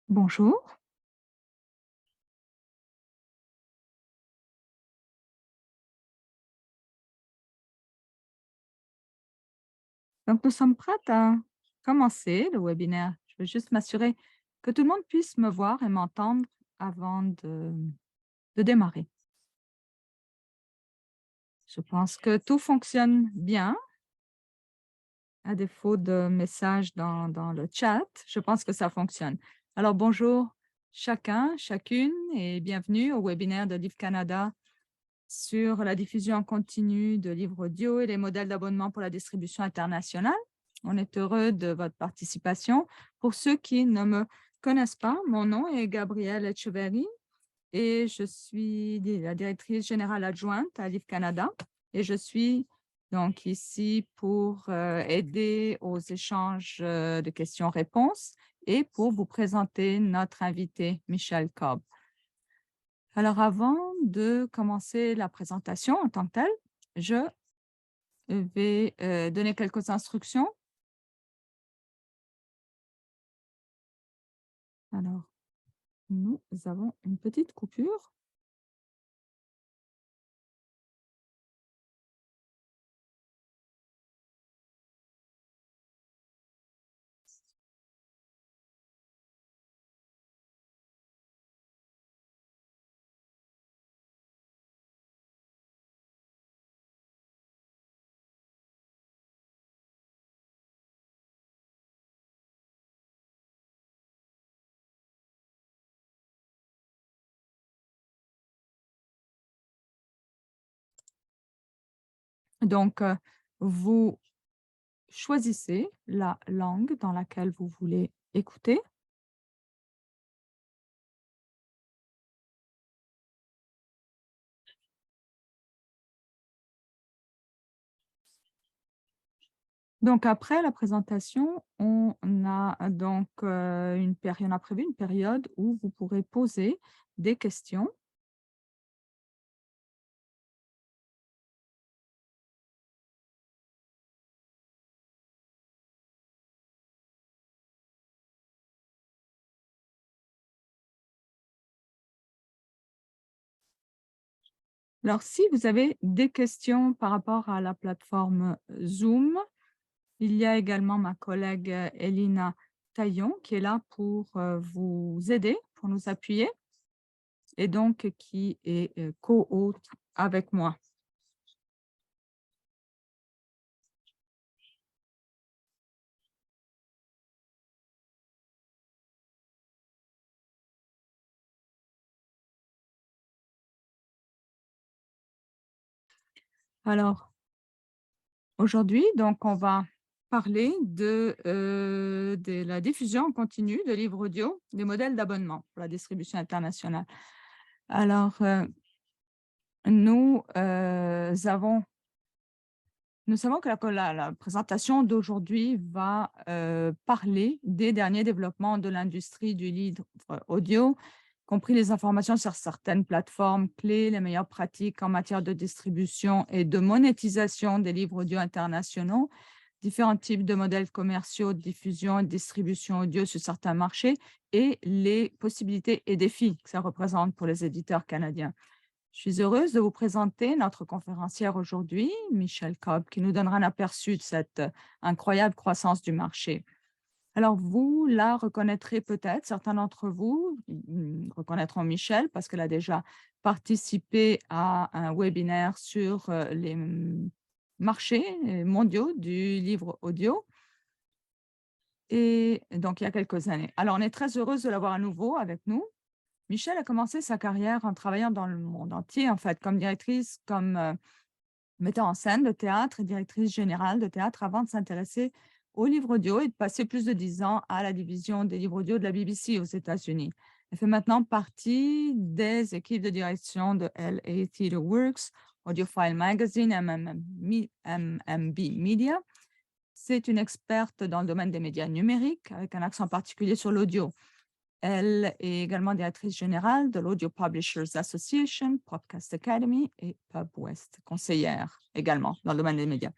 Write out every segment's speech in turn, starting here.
Bonjour. Donc, nous sommes prêtes à commencer le webinaire. Je veux juste m'assurer que tout le monde puisse me voir et m'entendre avant de démarrer. Je pense que tout fonctionne bien, à défaut de messages dans le chat. Je pense que ça fonctionne. Alors, bonjour chacun, chacune et bienvenue au webinaire de Livre Canada sur la diffusion en continu de livres audio et les modèles d'abonnement pour la distribution internationale. On est heureux de votre participation. Pour ceux qui ne me connaissent pas, mon nom est Gabrielle Etcheverry et je suis la directrice générale adjointe à Livre Canada et je suis donc ici pour aider aux échanges de questions-réponses et pour vous présenter notre invité, Michel Cobb. Alors, avant de commencer la présentation en tant que telle, je vais donner quelques instructions. Alors, nous avons une petite coupure. Donc, vous choisissez la langue dans laquelle vous voulez écouter. Donc, après la présentation, on a donc on a prévu une période où vous pourrez poser des questions. Alors, si vous avez des questions par rapport à la plateforme Zoom, il y a également ma collègue Elina Taillon qui est là pour vous aider, pour nous appuyer et donc qui est co-hôte avec moi. Alors, aujourd'hui, donc, on va parler de la diffusion en continu de livres audio, des modèles d'abonnement pour la distribution internationale. Alors, nous avons Nous savons que la présentation d'aujourd'hui va parler des derniers développements de l'industrie du livre audio, compris les informations sur certaines plateformes clés, les meilleures pratiques en matière de distribution et de monétisation des livres audio internationaux, différents types de modèles commerciaux de diffusion et de distribution audio sur certains marchés et les possibilités et défis que ça représente pour les éditeurs canadiens. Je suis heureuse de vous présenter notre conférencière aujourd'hui, Michel Cobb, qui nous donnera un aperçu de cette incroyable croissance du marché. Alors, vous la reconnaîtrez peut-être, certains d'entre vous reconnaîtront Michel parce qu'elle a déjà participé à un webinaire sur les marchés mondiaux du livre audio. Et donc, il y a quelques années. Alors, on est très heureuse de l'avoir à nouveau avec nous. Michel a commencé sa carrière en travaillant dans le monde entier, en fait, comme directrice, comme metteur en scène de théâtre et directrice générale de théâtre avant de s'intéresser aux livres audio et de passer plus de 10 ans à la division des livres audio de la BBC aux États-Unis. Elle fait maintenant partie des équipes de direction de LA Theatre Works, Audiophile Magazine, MMB Media. C'est une experte dans le domaine des médias numériques avec un accent particulier sur l'audio. Elle est également directrice générale de l'Audio Publishers Association, Podcast Academy et PubWest, conseillère également dans le domaine des médias.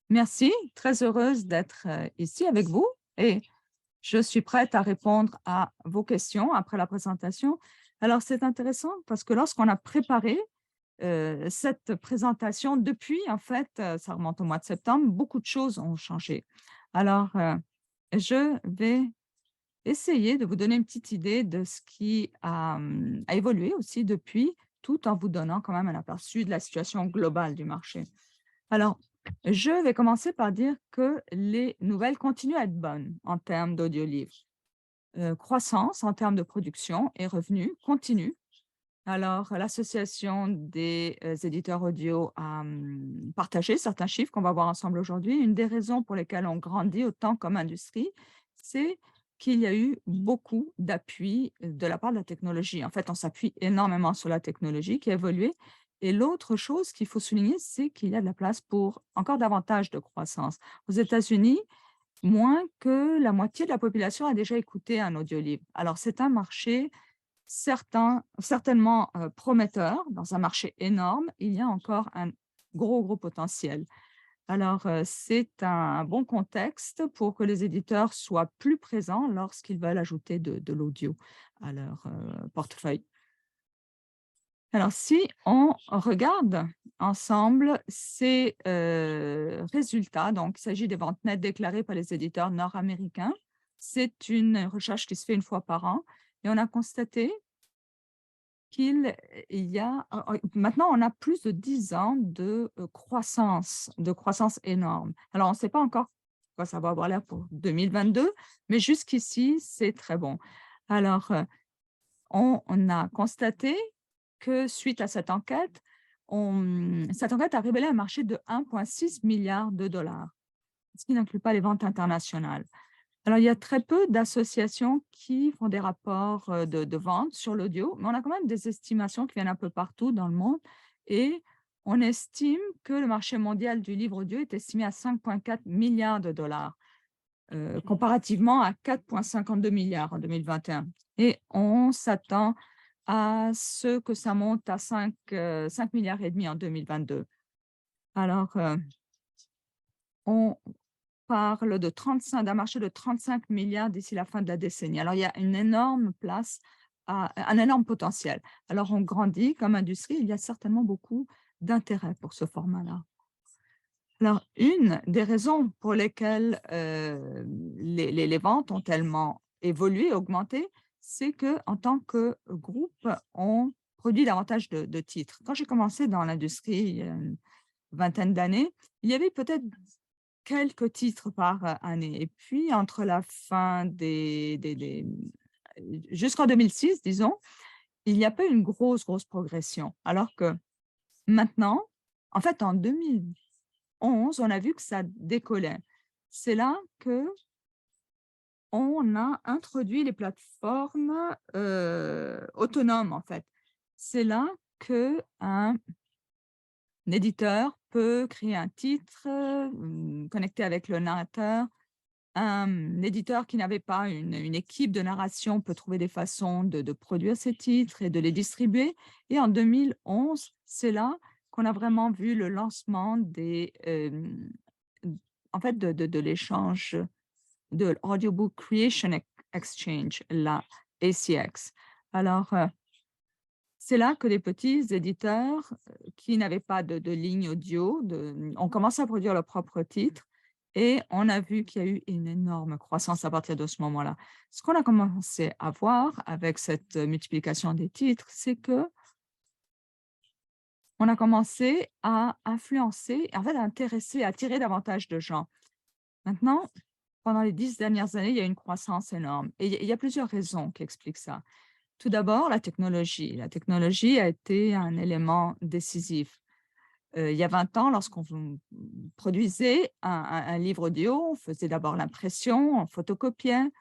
Merci, très heureuse d'être ici avec vous et Je suis prête à répondre à vos questions après la présentation. Alors, c'est intéressant parce que lorsqu'on a préparé cette présentation, depuis, en fait, ça remonte au mois de septembre, beaucoup de choses ont changé. Alors, je vais essayer de vous donner une petite idée de ce qui a évolué aussi depuis, tout en vous donnant quand même un aperçu de la situation globale du marché. Alors, je vais commencer par dire que les nouvelles continuent à être bonnes en termes d'audiolivres. Croissance en termes de production et revenus continue. Alors, l'association des éditeurs audio a partagé certains chiffres qu'on va voir ensemble aujourd'hui. Une des raisons pour lesquelles on grandit autant comme industrie, c'est qu'il y a eu beaucoup d'appui de la part de la technologie. En fait, on s'appuie énormément sur la technologie qui a évolué. Et l'autre chose qu'il faut souligner, c'est qu'il y a de la place pour encore davantage de croissance. Aux États-Unis, moins que la moitié de la population a déjà écouté un audiolivre. Alors, c'est un marché certainement prometteur. Dans un marché énorme, il y a encore un gros potentiel. Alors, c'est un bon contexte pour que les éditeurs soient plus présents lorsqu'ils veulent ajouter de l'audio à leur portefeuille. Alors, si on regarde ensemble ces résultats, donc il s'agit des ventes nettes déclarées par les éditeurs nord-américains. C'est une recherche qui se fait une fois par an et on a constaté qu'il y a maintenant, on a plus de 10 ans de croissance énorme. Alors, on ne sait pas encore quoi ça va avoir l'air pour 2022, mais jusqu'ici, c'est très bon. Alors, on a constaté que suite à cette enquête, cette enquête a révélé un marché de 1,6 milliard de dollars, ce qui n'inclut pas les ventes internationales. Alors, il y a très peu d'associations qui font des rapports de vente sur l'audio, mais on a quand même des estimations qui viennent un peu partout dans le monde et on estime que le marché mondial du livre audio est estimé à 5,4 milliards de dollars, comparativement à 4,52 milliards en 2021. Et on s'attend à ce que ça monte à 5 milliards et demi en 2022. Alors, on parle d'un marché de 35 milliards d'ici la fin de la décennie. Alors, il y a une énorme place, un énorme potentiel. Alors, on grandit comme industrie, il y a certainement beaucoup d'intérêt pour ce format-là. Alors, une des raisons pour lesquelles les ventes ont tellement évolué, augmenté, c'est qu'en tant que groupe, on produit davantage de titres. Quand j'ai commencé dans l'industrie, il y a une vingtaine d'années, il y avait peut-être quelques titres par année. Et puis, entre la fin jusqu'en 2006, disons, il n'y a pas eu une grosse progression. Alors que maintenant, en fait, en 2011, on a vu que ça décollait. C'est là que on a introduit les plateformes autonomes, en fait. C'est là qu'un éditeur peut créer un titre, connecté avec le narrateur. Un éditeur qui n'avait pas une équipe de narration peut trouver des façons de produire ces titres et de les distribuer. Et en 2011, c'est là qu'on a vraiment vu le lancement en fait, de l'échange de l'Audiobook Creation Exchange, la ACX. Alors, c'est là que les petits éditeurs qui n'avaient pas de ligne audio ont commencé à produire leurs propres titres et on a vu qu'il y a eu une énorme croissance à partir de ce moment-là. Ce qu'on a commencé à voir avec cette multiplication des titres, c'est que on a commencé à influencer, en fait, à intéresser, à attirer davantage de gens. Maintenant, pendant les 10 dernières années, il y a une croissance énorme et il y a plusieurs raisons qui expliquent ça. Tout d'abord, la technologie. La technologie a été un élément décisif. Il y a 20 ans, lorsqu'on produisait un livre audio, on faisait d'abord l'impression, on photocopiait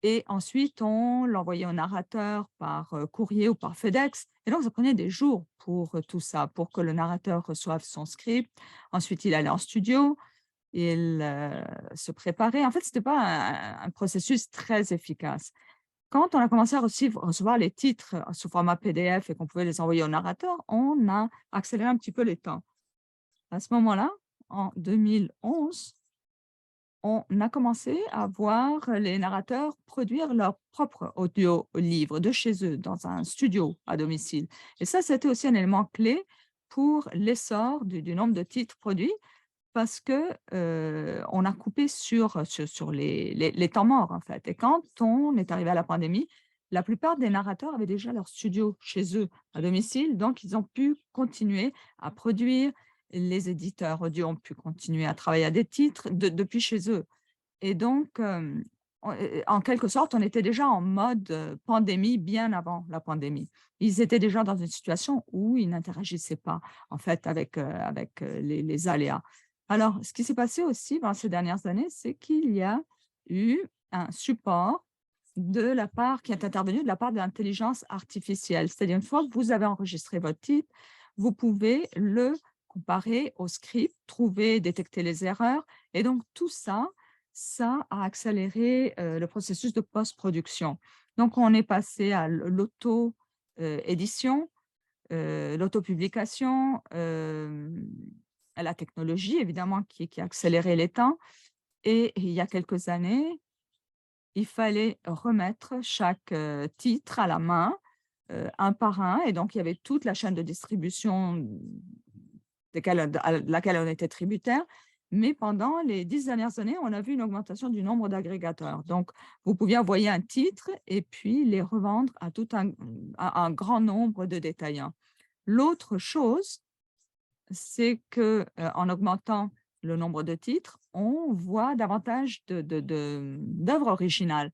et ensuite on l'envoyait au narrateur par courrier ou par FedEx. Et donc, ça prenait des jours pour tout ça, pour que le narrateur reçoive son script. Ensuite, il allait en studio, il se préparait. En fait, ce n'était pas un processus très efficace. Quand on a commencé à recevoir les titres sous format PDF et qu'on pouvait les envoyer au narrateur, on a accéléré un petit peu les temps. À ce moment-là, en 2011, on a commencé à voir les narrateurs produire leur propre audio-livre de chez eux, dans un studio à domicile. Et ça, c'était aussi un élément clé pour l'essor du nombre de titres produits parce que, on a coupé sur les temps morts, en fait. Et quand on est arrivé à la pandémie, la plupart des narrateurs avaient déjà leur studio chez eux à domicile, donc ils ont pu continuer à produire. Les éditeurs audio ont pu continuer à travailler à des titres depuis chez eux. Et donc, en quelque sorte, on était déjà en mode, pandémie bien avant la pandémie. Ils étaient déjà dans une situation où ils n'interagissaient pas, en fait, avec les aléas. Alors, ce qui s'est passé aussi dans ces dernières années, c'est qu'il y a eu un support de la part qui est intervenu de la part de l'intelligence artificielle. C'est-à-dire, une fois que vous avez enregistré votre titre, vous pouvez le comparer au script, trouver, détecter les erreurs. Et donc, tout ça, ça a accéléré, le processus de post-production. Donc, on est passé à l'auto, édition, l'autopublication, à la technologie évidemment qui a accéléré les temps. Et il y a quelques années, il fallait remettre chaque, titre à la main, un par un. Et donc il y avait toute la chaîne de distribution à laquelle on était tributaire. Mais pendant les 10 dernières années, on a vu une augmentation du nombre d'agrégateurs. Donc, vous pouviez envoyer un titre et puis les revendre à un grand nombre de détaillants. L'autre chose, c'est que, en augmentant le nombre de titres, on voit davantage d'œuvres originales.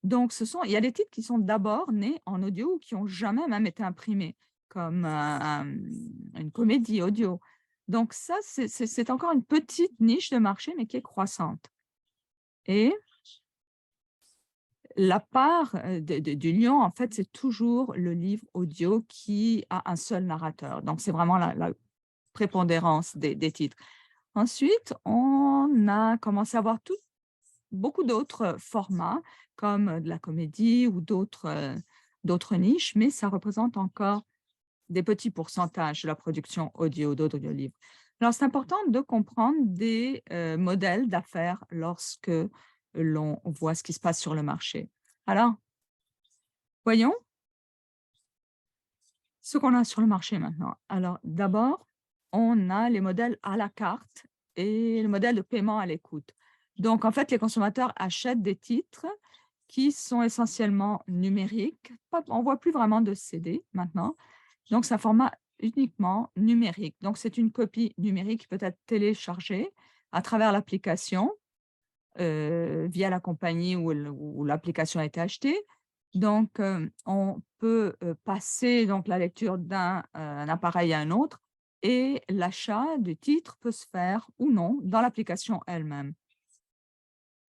Donc, il y a des titres qui sont d'abord nés en audio ou qui n'ont jamais même été imprimés, comme une comédie audio. Donc ça, c'est encore une petite niche de marché, mais qui est croissante. Et la part du lion, en fait, c'est toujours le livre audio qui a un seul narrateur. Donc, c'est vraiment la prépondérance des titres. Ensuite, on a commencé à voir beaucoup d'autres formats, comme de la comédie ou d'autres niches, mais ça représente encore des petits pourcentages de la production audio, d'audiolivres. Alors, c'est important de comprendre des modèles d'affaires lorsque l'on voit ce qui se passe sur le marché. Alors, voyons ce qu'on a sur le marché maintenant. Alors, d'abord, on a les modèles à la carte et le modèle de paiement à l'écoute. Donc, en fait, les consommateurs achètent des titres qui sont essentiellement numériques. On ne voit plus vraiment de CD maintenant. Donc, c'est un format uniquement numérique. Donc, c'est une copie numérique qui peut être téléchargée à travers l'application via la compagnie où l'application a été achetée. Donc, on peut passer donc, la lecture d'un appareil à un autre et l'achat du titre peut se faire ou non dans l'application elle-même.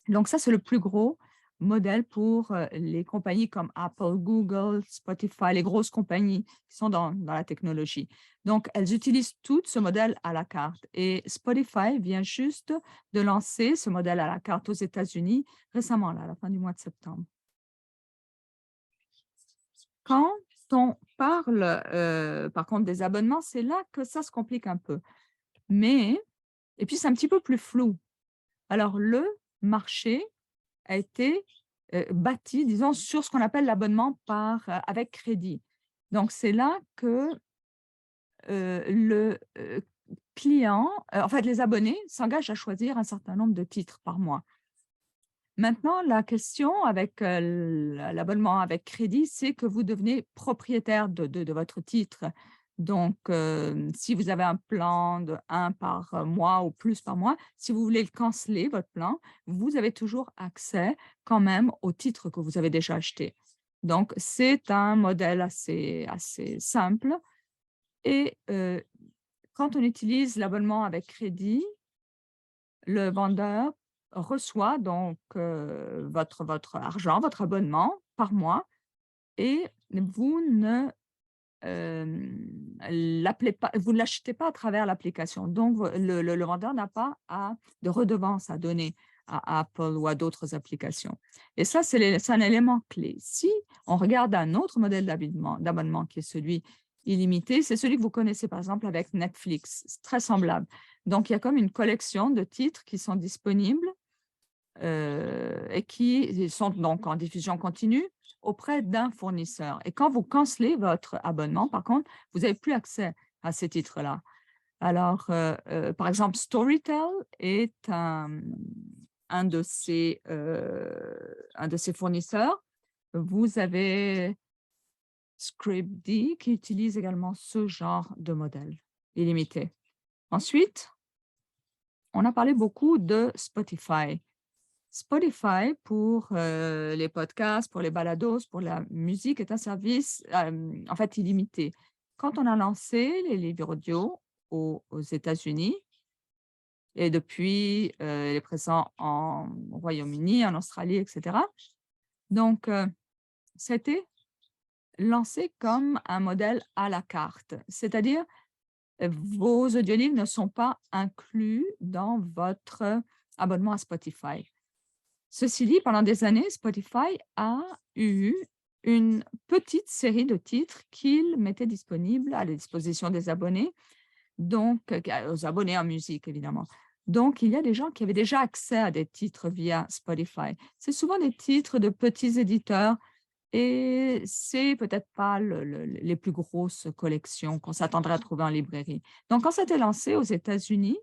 Donc ça, c'est le plus gros modèle pour les compagnies comme Apple, Google, Spotify, les grosses compagnies qui sont dans la technologie. Donc, elles utilisent toutes ce modèle à la carte. Et Spotify vient juste de lancer ce modèle à la carte aux États-Unis récemment, là, à la fin du mois de septembre. Quand on parle, par contre, des abonnements, c'est là que ça se complique un peu. Et puis, c'est un petit peu plus flou. Alors, le marché a été bâti, disons, sur ce qu'on appelle l'abonnement avec crédit. Donc, c'est là que le client, en fait, les abonnés s'engagent à choisir un certain nombre de titres par mois. Maintenant, la question avec l'abonnement avec crédit, c'est que vous devenez propriétaire de votre titre. Donc, si vous avez un plan de 1 par mois ou plus par mois, si vous voulez le canceller, votre plan, vous avez toujours accès quand même au titre que vous avez déjà acheté. Donc, c'est un modèle assez simple. Et quand on utilise l'abonnement avec crédit, le vendeur reçoit donc votre argent, votre abonnement par mois et vous ne vous ne l'achetez pas à travers l'application. Donc, le vendeur n'a pas de redevance à donner à Apple ou à d'autres applications. Et ça, c'est un élément clé. Si on regarde un autre modèle d'abonnement qui est celui illimité, c'est celui que vous connaissez par exemple avec Netflix. C'est très semblable. Donc, il y a comme une collection de titres qui sont disponibles et qui sont donc en diffusion continue auprès d'un fournisseur. Et quand vous cancelez votre abonnement, par contre, vous n'avez plus accès à ces titres-là. Alors, par exemple, Storytel est un de ces fournisseurs. Vous avez Scribd qui utilise également ce genre de modèle illimité. Ensuite, on a parlé beaucoup de Spotify. Spotify, pour les podcasts, pour les balados, pour la musique, est un service en fait illimité. Quand on a lancé les livres audio aux États-Unis, et depuis, il est présent au Royaume-Uni, en Australie, etc. Donc, c'était lancé comme un modèle à la carte, c'est-à-dire vos audiolivres ne sont pas inclus dans votre abonnement à Spotify. Ceci dit, pendant des années, Spotify a eu une petite série de titres qu'il mettait disponibles à la disposition des abonnés, donc aux abonnés en musique, évidemment. Donc, il y a des gens qui avaient déjà accès à des titres via Spotify. C'est souvent des titres de petits éditeurs et c'est peut-être pas les plus grosses collections qu'on s'attendrait à trouver en librairie. Donc, quand c'était lancé aux États-Unis,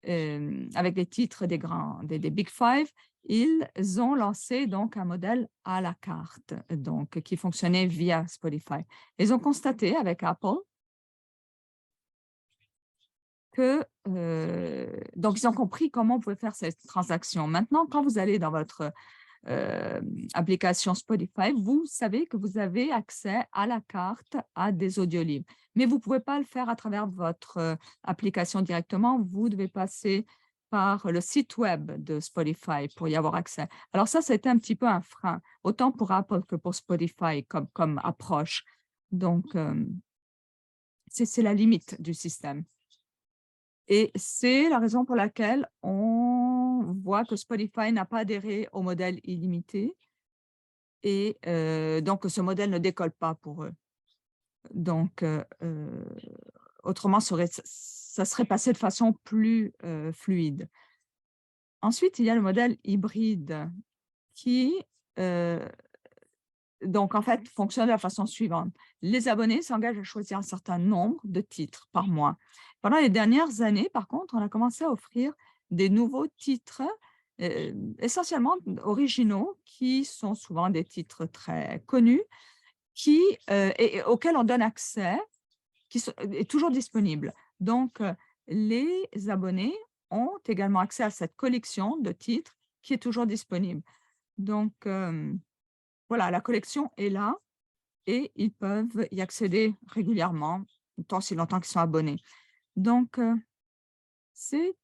avec les titres des Big Five, ils ont lancé donc un modèle à la carte, donc qui fonctionnait via Spotify. Ils ont constaté avec Apple que donc ils ont compris comment on pouvait faire cette transaction. Maintenant, quand vous allez dans votre application Spotify, vous savez que vous avez accès à la carte à des audiolivres. Mais vous ne pouvez pas le faire à travers votre application directement. Vous devez passer par le site web de Spotify pour y avoir accès. Alors ça, c'était un petit peu un frein, autant pour Apple que pour Spotify comme approche. Donc, c'est la limite du système. Et c'est la raison pour laquelle on voit que Spotify n'a pas adhéré au modèle illimité et donc ce modèle ne décolle pas pour eux. Donc, autrement, ça serait passé de façon plus fluide. Ensuite, il y a le modèle hybride qui, donc, en fait, fonctionne de la façon suivante. Les abonnés s'engagent à choisir un certain nombre de titres par mois. Pendant les dernières années, par contre, on a commencé à offrir des nouveaux titres, essentiellement originaux, qui sont souvent des titres très connus, et auxquels on donne accès, qui est toujours disponible. Donc, les abonnés ont également accès à cette collection de titres qui est toujours disponible. Donc, voilà, la collection est là et ils peuvent y accéder régulièrement, tant si longtemps qu'ils sont abonnés. Donc, c'est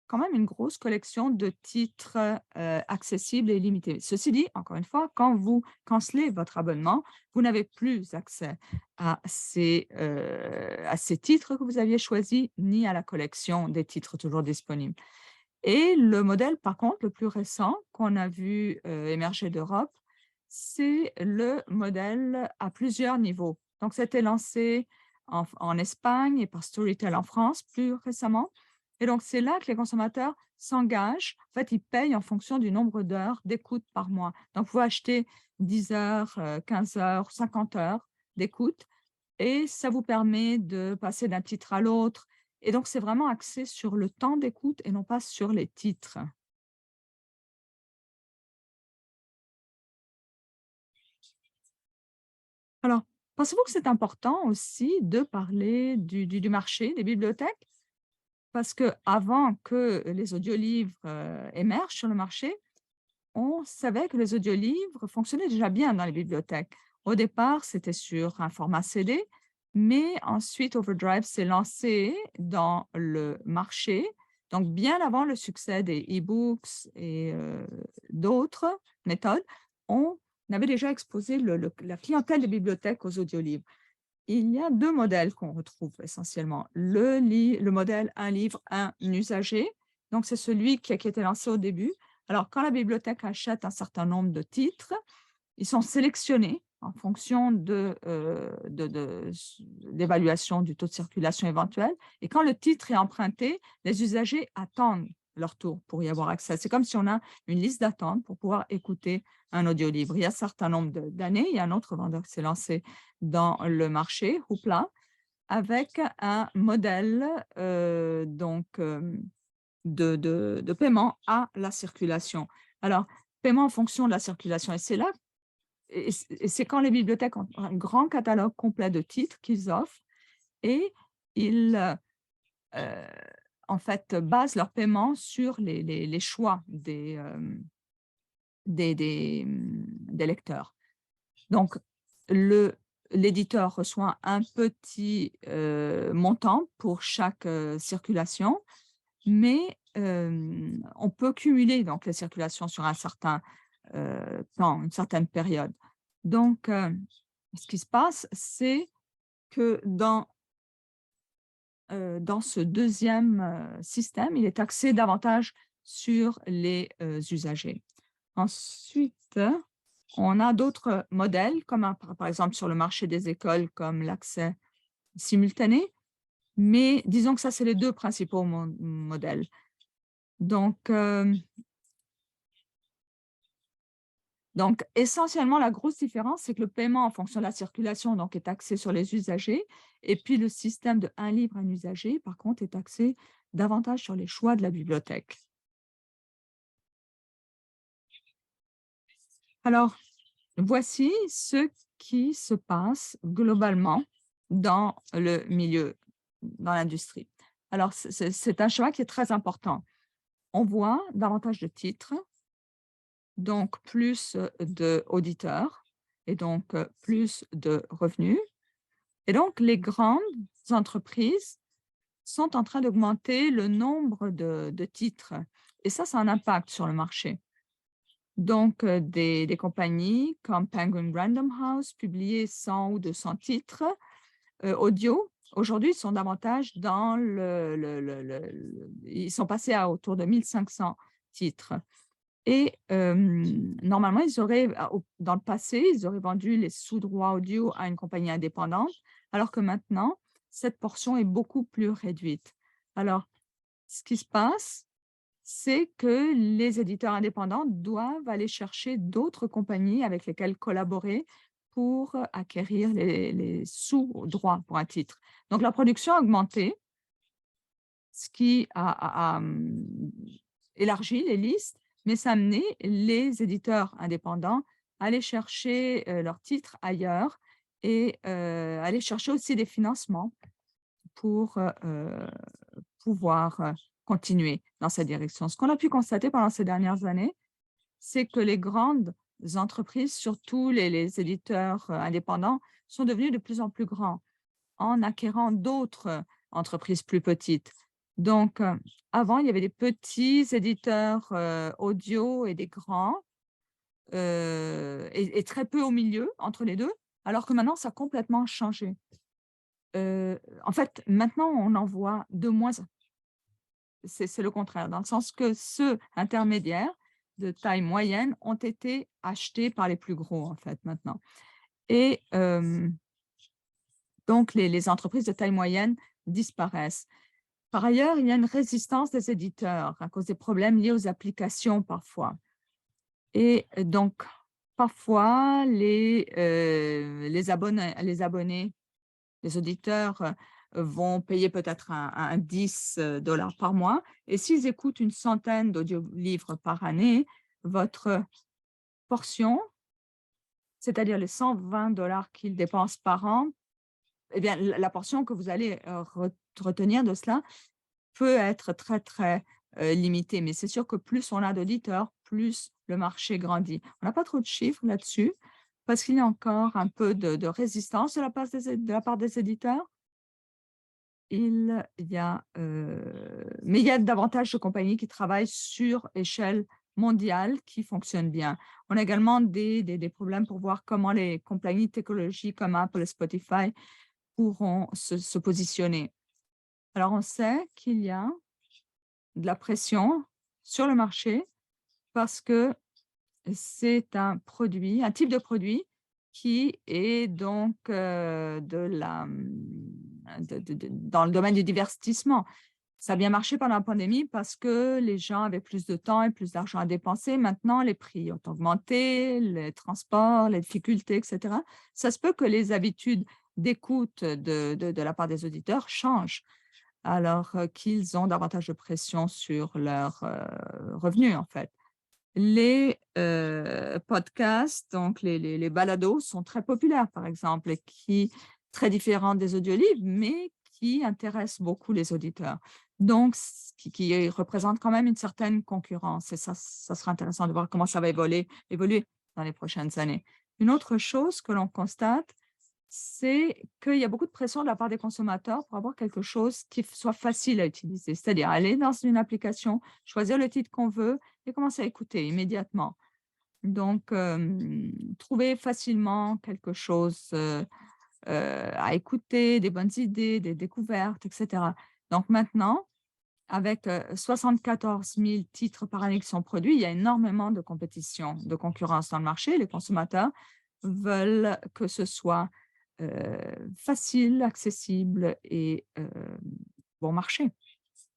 quand même une grosse collection de titres accessibles et limités. Ceci dit, encore une fois, quand vous cancelez votre abonnement, vous n'avez plus accès à ces titres que vous aviez choisis, ni à la collection des titres toujours disponibles. Et le modèle, par contre, le plus récent qu'on a vu émerger d'Europe, c'est le modèle à plusieurs niveaux. Donc, c'était lancé en Espagne et par Storytel en France plus récemment. Et donc, c'est là que les consommateurs s'engagent. En fait, ils payent en fonction du nombre d'heures d'écoute par mois. Donc, vous achetez 10 heures, 15 heures, 50 heures d'écoute et ça vous permet de passer d'un titre à l'autre. Et donc, c'est vraiment axé sur le temps d'écoute et non pas sur les titres. Alors, pensez-vous que c'est important aussi de parler du marché des bibliothèques? Parce qu'avant que les audiolivres émergent sur le marché, on savait que les audiolivres fonctionnaient déjà bien dans les bibliothèques. Au départ, c'était sur un format CD, mais ensuite Overdrive s'est lancé dans le marché, donc bien avant le succès des e-books et d'autres méthodes, on avait déjà exposé la clientèle des bibliothèques aux audiolivres. Il y a deux modèles qu'on retrouve essentiellement. Le modèle un livre, un usager. Donc, c'est celui qui a été lancé au début. Alors, quand la bibliothèque achète un certain nombre de titres, ils sont sélectionnés en fonction d'évaluation du taux de circulation éventuel. Et quand le titre est emprunté, les usagers attendent leur tour pour y avoir accès. C'est comme si on a une liste d'attente pour pouvoir écouter un audiolivre. Il y a un certain nombre d'années, il y a un autre vendeur qui s'est lancé dans le marché, Hoopla, avec un modèle de paiement à la circulation. Alors, paiement en fonction de la circulation. Et c'est là, et c'est quand les bibliothèques ont un grand catalogue complet de titres qu'ils offrent et ils, euh, en fait, basent leur paiement sur les choix des lecteurs. Donc, l'éditeur reçoit un petit montant pour chaque circulation, mais on peut cumuler donc les circulations sur un certain temps, une certaine période. Donc, ce qui se passe, c'est que dans ce deuxième système, il est axé davantage sur les usagers. Ensuite, on a d'autres modèles, comme par exemple sur le marché des écoles, comme l'accès simultané, mais disons que ça, c'est les deux principaux modèles. Donc, essentiellement, la grosse différence, c'est que le paiement en fonction de la circulation donc, est axé sur les usagers, et puis le système de un livre, un usager, par contre, est axé davantage sur les choix de la bibliothèque. Alors, voici ce qui se passe globalement dans le milieu, dans l'industrie. Alors, c'est un choix qui est très important. On voit davantage de titres, donc plus d'auditeurs et donc plus de revenus. Et donc, les grandes entreprises sont en train d'augmenter le nombre de titres. Et ça a un impact sur le marché. Donc, des compagnies comme Penguin Random House publiaient 100 ou 200 titres audio. Aujourd'hui, ils sont davantage dans ils sont passés à autour de 1500 titres. Et normalement, dans le passé, ils auraient vendu les sous-droits audio à une compagnie indépendante, alors que maintenant, cette portion est beaucoup plus réduite. Alors, ce qui se passe, c'est que les éditeurs indépendants doivent aller chercher d'autres compagnies avec lesquelles collaborer pour acquérir les sous-droits pour un titre. Donc, la production a augmenté, ce qui a élargi les listes, mais ça a amené les éditeurs indépendants à aller chercher leurs titres ailleurs et aller chercher aussi des financements pour pouvoir continuer dans cette direction. Ce qu'on a pu constater pendant ces dernières années, c'est que les grandes entreprises, surtout les éditeurs indépendants, sont devenus de plus en plus grands en acquérant d'autres entreprises plus petites. Donc, avant, il y avait des petits éditeurs audio et des grands, et très peu au milieu, entre les deux, alors que maintenant, ça a complètement changé. En fait, maintenant, on en voit de moins. C'est le contraire, dans le sens que ceux intermédiaires de taille moyenne ont été achetés par les plus gros, en fait, maintenant. Et donc, les entreprises de taille moyenne disparaissent. Par ailleurs, il y a une résistance des éditeurs à cause des problèmes liés aux applications parfois. Et donc, parfois, les abonnés, les auditeurs vont payer peut-être un 10 $ par mois. Et s'ils écoutent une centaine d'audiolivres par année, votre portion, c'est-à-dire les 120 $ qu'ils dépensent par an, eh bien, la portion que vous allez retenir de cela peut être très, très limitée. Mais c'est sûr que plus on a d'auditeurs, plus le marché grandit. On n'a pas trop de chiffres là-dessus parce qu'il y a encore un peu de résistance de la part des éditeurs. Mais il y a davantage de compagnies qui travaillent sur échelle mondiale qui fonctionnent bien. On a également des problèmes pour voir comment les compagnies technologiques comme Apple et Spotify pourront se positionner. Alors, on sait qu'il y a de la pression sur le marché parce que c'est un type de produit qui est donc dans le domaine du divertissement. Ça a bien marché pendant la pandémie parce que les gens avaient plus de temps et plus d'argent à dépenser. Maintenant, les prix ont augmenté, les transports, les difficultés, et cetera. Ça se peut que les habitudes d'écoute de la part des auditeurs changent, alors qu'ils ont davantage de pression sur leurs revenus, en fait. Les podcasts, donc les balados sont très populaires, par exemple, et qui très différents des audiolivres, mais qui intéressent beaucoup les auditeurs. Donc, qui représentent quand même une certaine concurrence et ça sera intéressant de voir comment ça va évoluer dans les prochaines années. Une autre chose que l'on constate, c'est qu'il y a beaucoup de pression de la part des consommateurs pour avoir quelque chose qui soit facile à utiliser. C'est-à-dire aller dans une application, choisir le titre qu'on veut et commencer à écouter immédiatement. Donc, trouver facilement quelque chose à écouter, des bonnes idées, des découvertes, etc. Donc maintenant, avec 74 000 titres par année qui sont produits, il y a énormément de compétition, de concurrence dans le marché. Les consommateurs veulent que ce soit facile, accessible et bon marché.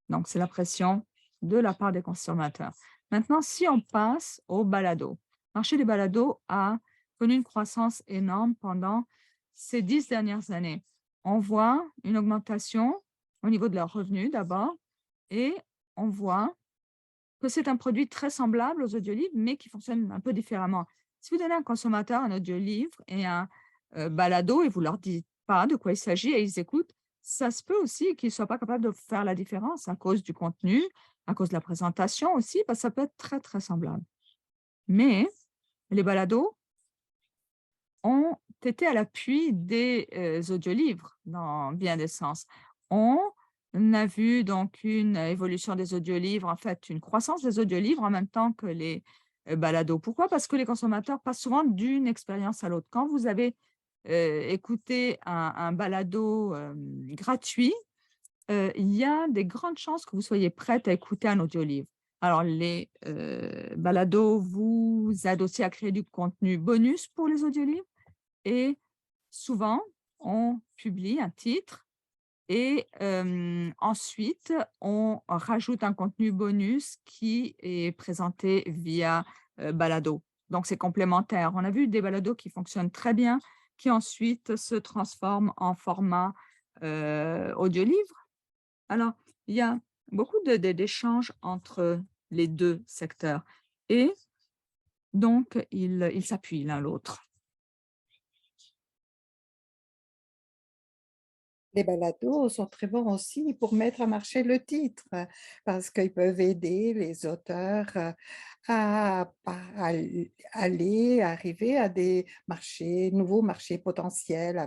Donc, c'est la pression de la part des consommateurs. Maintenant, si on passe au balado, le marché des balados a connu une croissance énorme pendant ces 10 dernières années. On voit une augmentation au niveau de leurs revenus d'abord et on voit que c'est un produit très semblable aux audiolivres, mais qui fonctionne un peu différemment. Si vous donnez à un consommateur un audiolivre et un balado et vous ne leur dites pas de quoi il s'agit et ils écoutent, ça se peut aussi qu'ils ne soient pas capables de faire la différence à cause du contenu, à cause de la présentation aussi, parce que ça peut être très, très semblable. Mais les balados ont été à l'appui des audiolivres dans bien des sens. On a vu donc une évolution des audiolivres, en fait, une croissance des audiolivres en même temps que les balados. Pourquoi? Parce que les consommateurs passent souvent d'une expérience à l'autre. Quand vous avez écouté un balado gratuit, il y a des grandes chances que vous soyez prête à écouter un audiolivre. Alors, les balados vous aident aussi à créer du contenu bonus pour les audiolivres et souvent, on publie un titre et ensuite, on rajoute un contenu bonus qui est présenté via, balado. Donc c'est complémentaire. On a vu des balados qui fonctionnent très bien, qui ensuite se transforment en format, audiolivre. Alors, il y a beaucoup d'échanges entre les 2 secteurs et donc ils s'appuient l'un l'autre. Les balados sont très bons aussi pour mettre en marché le titre, parce qu'ils peuvent aider les auteurs aller, arriver à des marchés, nouveaux marchés potentiels,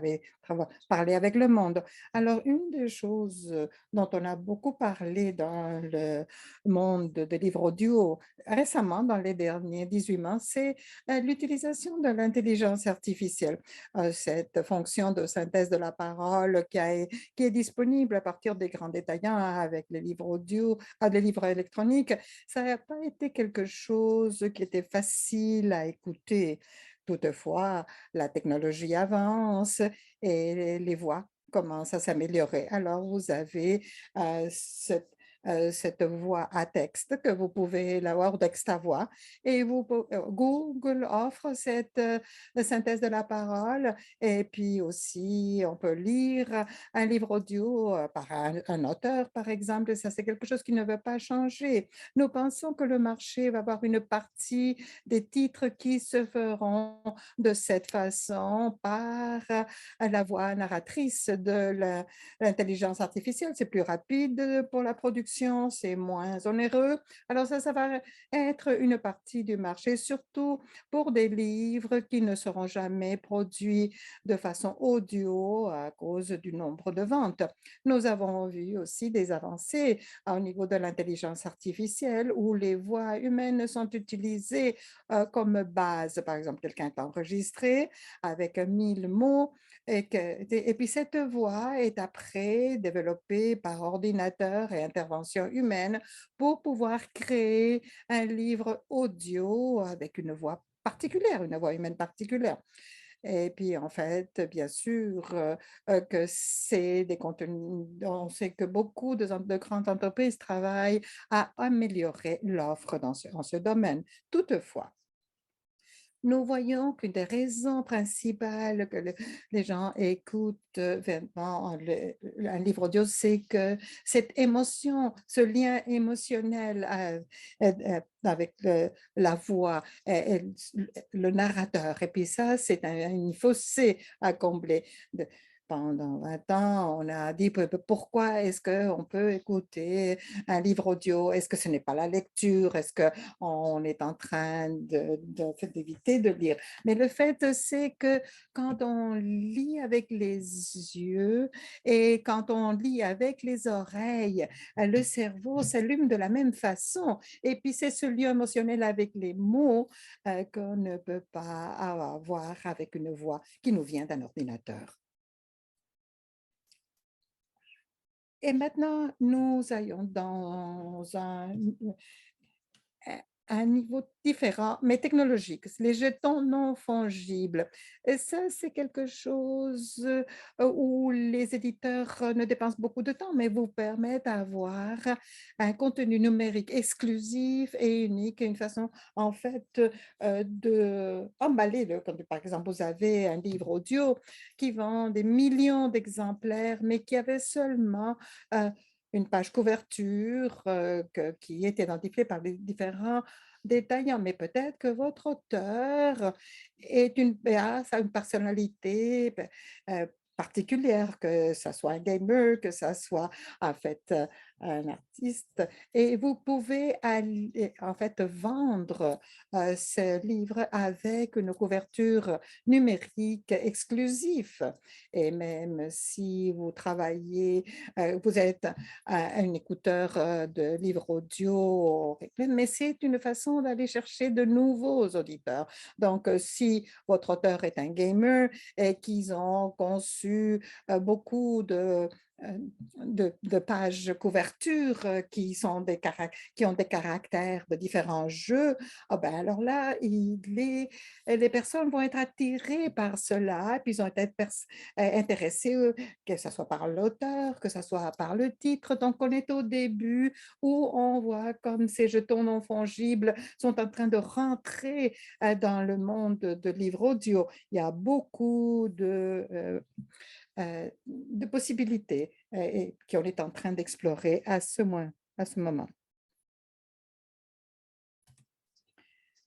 parler avec le monde. Alors, une des choses dont on a beaucoup parlé dans le monde des livres audio récemment, dans les derniers 18 mois, c'est l'utilisation de l'intelligence artificielle, cette fonction de synthèse de la parole qui est disponible à partir des grands détaillants avec les livres audio, les livres électroniques. Ça n'a pas été quelque chose qui était facile à écouter. Toutefois, la technologie avance et les voix commencent à s'améliorer. Alors, vous avez cette voix à texte que vous pouvez l'avoir, texte à voix, et Google offre cette synthèse de la parole. Et puis aussi, on peut lire un livre audio par un auteur, par exemple. Ça, c'est quelque chose qui ne va pas changer. Nous pensons que le marché va avoir une partie des titres qui se feront de cette façon par la voix narratrice de l'intelligence artificielle. C'est plus rapide pour la production, c'est moins onéreux. Alors ça va être une partie du marché, surtout pour des livres qui ne seront jamais produits de façon audio à cause du nombre de ventes. Nous avons vu aussi des avancées au niveau de l'intelligence artificielle où les voix humaines sont utilisées comme base. Par exemple, quelqu'un est enregistré avec 1000 mots et puis cette voix est après développée par ordinateur et intervention humaine pour pouvoir créer un livre audio avec une voix particulière, une voix humaine particulière. Et puis, en fait, bien sûr, que c'est des contenus, on sait que beaucoup de grandes entreprises travaillent à améliorer l'offre en ce domaine. Toutefois, nous voyons qu'une des raisons principales que les gens écoutent vraiment un livre audio, c'est que cette émotion, ce lien émotionnel avec la voix, le narrateur. Et puis ça, c'est une fossé à combler. Pendant 20 ans, on a dit pourquoi est-ce qu'on peut écouter un livre audio? Est-ce que ce n'est pas la lecture? Est-ce qu'on est en train d'éviter de lire? Mais le fait, c'est que quand on lit avec les yeux et quand on lit avec les oreilles, le cerveau s'allume de la même façon. Et puis, c'est ce lien émotionnel avec les mots qu'on ne peut pas avoir avec une voix qui nous vient d'un ordinateur. Et maintenant, nous allons dans un niveau différent, mais technologique, les jetons non fongibles. Et ça, c'est quelque chose où les éditeurs ne dépensent beaucoup de temps, mais vous permettent d'avoir un contenu numérique exclusif et unique, une façon, en fait, de emballer. Par exemple, vous avez un livre audio qui vend des millions d'exemplaires, mais qui avait seulement euh, une page couverture qui est identifiée par les différents détaillant, mais peut-être que votre auteur a une personnalité particulière, que ce soit un gamer, que ce soit en fait un artiste. Et vous pouvez en fait vendre ce livre avec une couverture numérique exclusive. Et même si vous travaillez, vous êtes un écouteur de livres audio, mais c'est une façon d'aller chercher de nouveaux auditeurs. Donc, si votre auteur est un gamer et qu'ils ont conçu beaucoup de pages couverture qui ont des caractères de différents jeux, ah ben alors là, les personnes vont être attirées par cela, puis ils vont être intéressés, que ce soit par l'auteur, que ce soit par le titre. Donc, on est au début où on voit comme ces jetons non fongibles sont en train de rentrer dans le monde de livres audio. Il y a beaucoup de possibilités et qu'on est en train d'explorer à ce moment.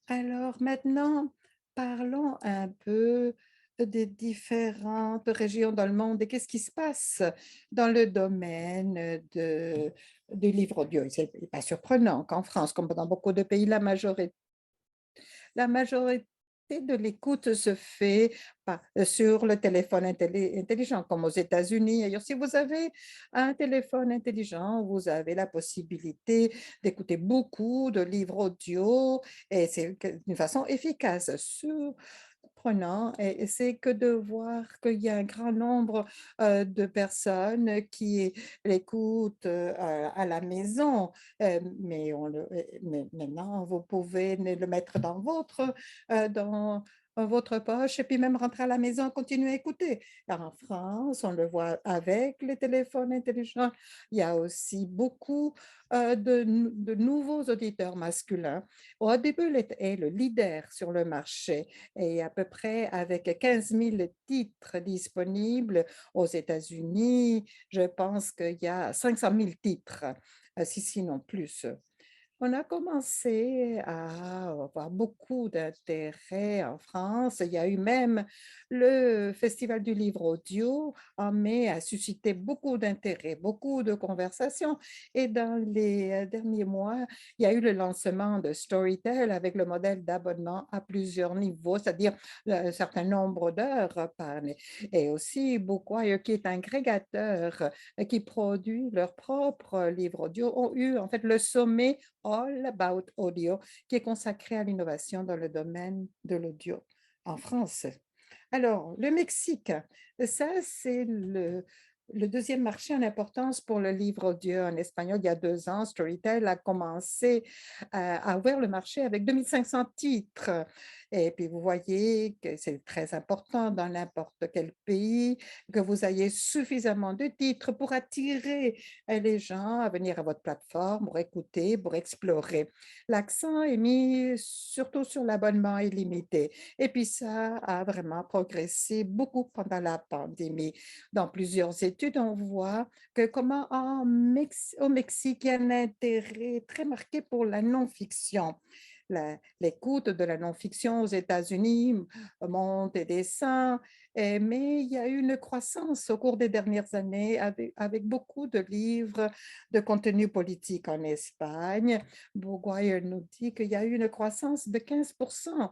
Alors maintenant, parlons un peu des différentes régions dans le monde et qu'est-ce qui se passe dans le domaine du livre audio. Ce n'est pas surprenant qu'en France, comme dans beaucoup de pays, la majorité de l'écoute se fait sur le téléphone intelligent, comme aux États-Unis. D'ailleurs, si vous avez un téléphone intelligent, vous avez la possibilité d'écouter beaucoup de livres audio et c'est d'une façon efficace. Surprenant, et c'est que de voir qu'il y a un grand nombre de personnes qui l'écoutent à la maison, mais maintenant, vous pouvez le mettre dans votre poche et puis même rentrer à la maison, continuer à écouter. En France, on le voit avec les téléphones intelligents. Il y a aussi beaucoup de nouveaux auditeurs masculins. Audible est le leader sur le marché et à peu près avec 15 000 titres disponibles aux États-Unis, je pense qu'il y a 500 000 titres, si sinon plus. On a commencé à avoir beaucoup d'intérêt en France. Il y a eu même le Festival du livre audio en mai a suscité beaucoup d'intérêt, beaucoup de conversations. Et dans les derniers mois, il y a eu le lancement de Storytel avec le modèle d'abonnement à plusieurs niveaux, c'est-à-dire un certain nombre d'heures par année. Et aussi Bookwire, qui est un agrégateur qui produit leur propre livre audio, ont eu en fait le sommet All About Audio, qui est consacré à l'innovation dans le domaine de l'audio en France. Alors, le Mexique, ça, c'est le deuxième marché en importance pour le livre audio en espagnol. Il y a 2 ans, Storytel a commencé à ouvrir le marché avec 2500 titres. Et puis, vous voyez que c'est très important dans n'importe quel pays que vous ayez suffisamment de titres pour attirer les gens à venir à votre plateforme, pour écouter, pour explorer. L'accent est mis surtout sur l'abonnement illimité. Et puis, ça a vraiment progressé beaucoup pendant la pandémie. Dans plusieurs études, on voit que comment au Mexique, il y a un intérêt très marqué pour la non-fiction. L'écoute de la non-fiction aux États-Unis monte et descend, mais il y a eu une croissance au cours des dernières années avec beaucoup de livres de contenu politique en Espagne. Bourgogne nous dit qu'il y a eu une croissance de 15%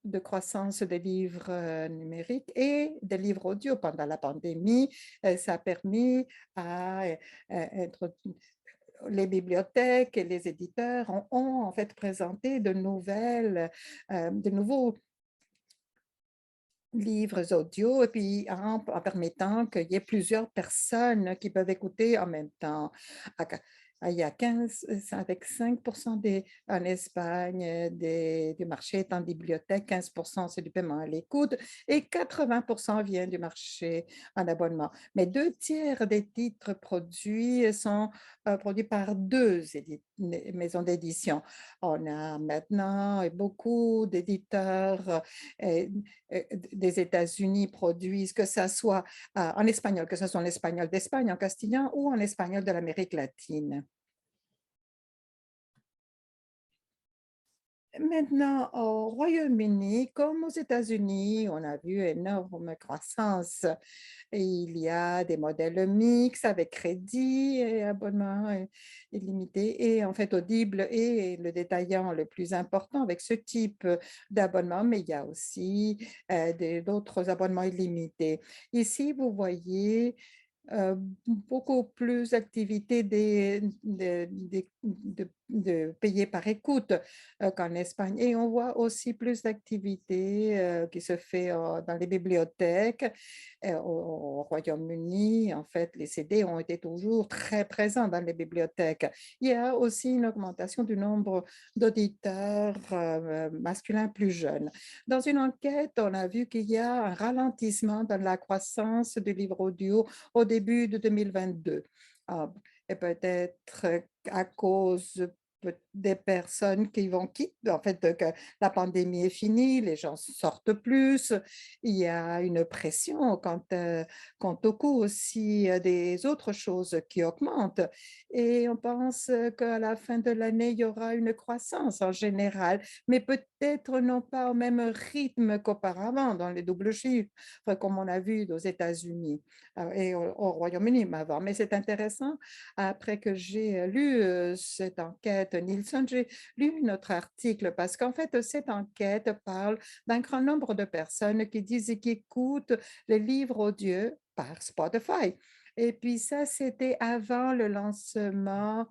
de croissance des livres numériques et des livres audio pendant la pandémie. Ça a permis à être les bibliothèques et les éditeurs ont en fait présenté de nouveaux livres audio et puis en permettant qu'il y ait plusieurs personnes qui peuvent écouter en même temps. À il y a 15, avec 5% en Espagne, du marché est en bibliothèque, 15% c'est du paiement à l'écoute et 80% vient du marché en abonnement. Mais 2 tiers des titres produits sont produits par maisons d'édition. On a maintenant beaucoup d'éditeurs des États-Unis produisent, que ce soit en espagnol, que ce soit en espagnol d'Espagne, en castillan ou en espagnol de l'Amérique latine. Maintenant, au Royaume-Uni, comme aux États-Unis, on a vu énorme croissance. Et il y a des modèles mixtes avec crédit et abonnement illimité. Et en fait, Audible est le détaillant le plus important avec ce type d'abonnement, mais il y a aussi d'autres abonnements illimités. Ici, vous voyez euh, beaucoup plus d'activités de payer par écoute qu'en Espagne. Et on voit aussi plus d'activités qui se fait dans les bibliothèques. Au Royaume-Uni, en fait, les CD ont été toujours très présents dans les bibliothèques. Il y a aussi une augmentation du nombre d'auditeurs masculins plus jeunes. Dans une enquête, on a vu qu'il y a un ralentissement dans la croissance du livre audio au début de 2022. Ah, et peut-être à cause des personnes qui vont quitter, en fait, que la pandémie est finie, les gens sortent plus, il y a une pression quant au coût aussi des autres choses qui augmentent. Et on pense qu'à la fin de l'année, il y aura une croissance en général, mais peut-être non pas au même rythme qu'auparavant dans les doubles chiffres, comme on a vu aux États-Unis et au Royaume-Uni avant. Mais c'est intéressant, après que j'ai lu cette enquête Nielsen, j'ai lu notre article parce qu'en fait, cette enquête parle d'un grand nombre de personnes qui disent et qui écoutent les livres audio par Spotify. Et puis ça, c'était avant le lancement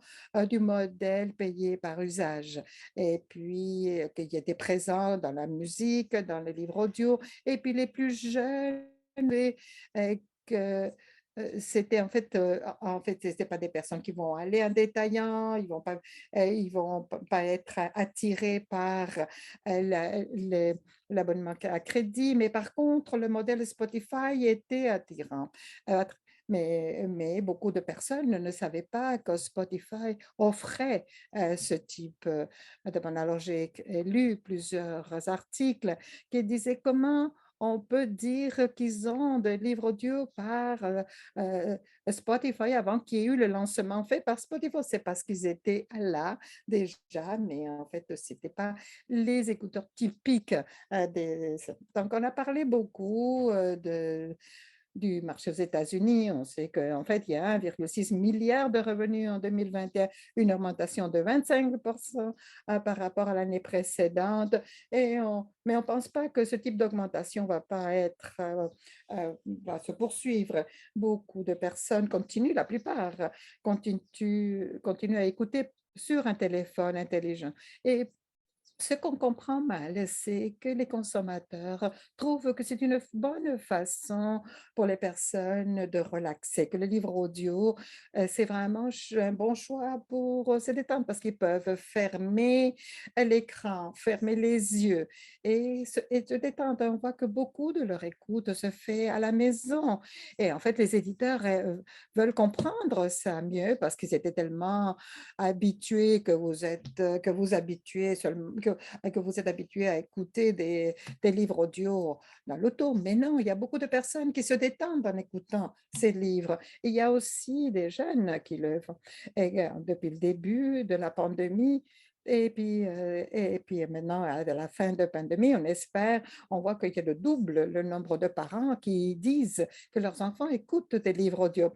du modèle payé par usage. Et puis, qu'il était présent dans la musique, dans les livres audio. Et puis, les plus jeunes, que en fait, c'était pas des personnes qui vont aller en détaillant, ils vont pas être attirés par l'abonnement à crédit, mais par contre, le modèle Spotify était attirant. Euh, mais beaucoup de personnes ne savaient pas que Spotify offrait ce type d'abonnement. Alors, j'ai lu plusieurs articles qui disaient comment on peut dire qu'ils ont des livres audio par euh, Spotify avant qu'il y ait eu le lancement fait par Spotify. C'est parce qu'ils étaient là déjà, mais en fait, ce n'était pas les écouteurs typiques. Donc, on a parlé beaucoup du marché aux États-Unis. On sait qu'en fait, il y a 1,6 milliard de revenus en 2021, une augmentation de 25% par rapport à l'année précédente. Mais on ne pense pas que ce type d'augmentation va se poursuivre. Beaucoup de personnes continuent, la plupart continuent à écouter sur un téléphone intelligent. Et Ce qu'on comprend mal, c'est que les consommateurs trouvent que c'est une bonne façon pour les personnes de relaxer, que le livre audio, c'est vraiment un bon choix pour se détendre parce qu'ils peuvent fermer l'écran, fermer les yeux et se détendre. On voit que beaucoup de leur écoute se fait à la maison. Et en fait, les éditeurs veulent comprendre ça mieux parce qu'ils étaient tellement habitués que vous habituez seulement, que vous êtes habitué à écouter des livres audio dans l'auto. Mais non, il y a beaucoup de personnes qui se détendent en écoutant ces livres. Il y a aussi des jeunes qui le font. Et, depuis le début de la pandémie, et puis maintenant, à la fin de la pandémie, on espère, on voit qu'il y a le double le nombre de parents qui disent que leurs enfants écoutent des livres audio.